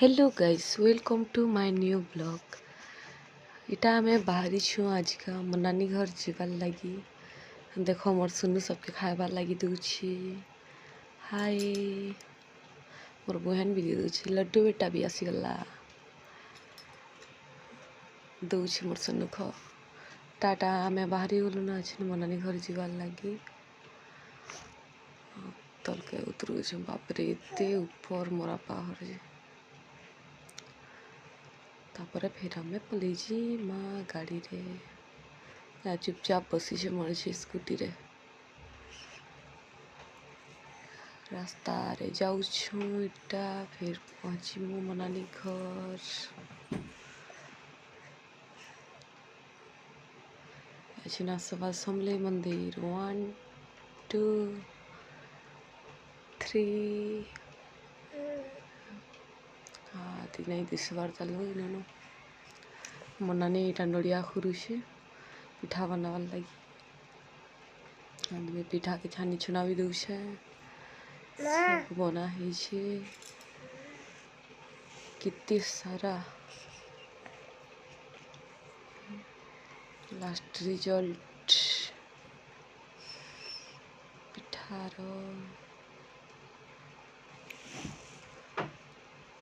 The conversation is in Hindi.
Hello guys, welcome to my new blog. इटा आमे बाहरी छु आज का मोर नानी घर जीवार लगी। देखो मोर सुनु सबके खाइबार लगी दूची। हाय मोर बहन भी दूची, लड्डू बेटा भी आसीगला दूची मोर सुनु ख। टाटा आमे बाहरी गलु ना आज मोर नानी घर जीवार लगी। तलके उतरू छु, बाप रे एते ऊपर मोरा पाहर जे। तापर फिर आमे पलैची माँ गाड़ी रे चुपचाप बसी से मणिसी स्कूटी रे रास्ता रे जाऊ छु। इटा फिर पहुंची मु मोर नानी घर। अच्छी सभा समले मंदिर 1 2 3 हाँ ती नहीं दिसबार चलो इनो मोर नानी इटा नड़िया खुरुछे पिठा बनावार लगी। आदमी पिठा के छानी छुना भी दउछे, सब बना है कितनी सारा। लास्ट रिजल्ट पिठार।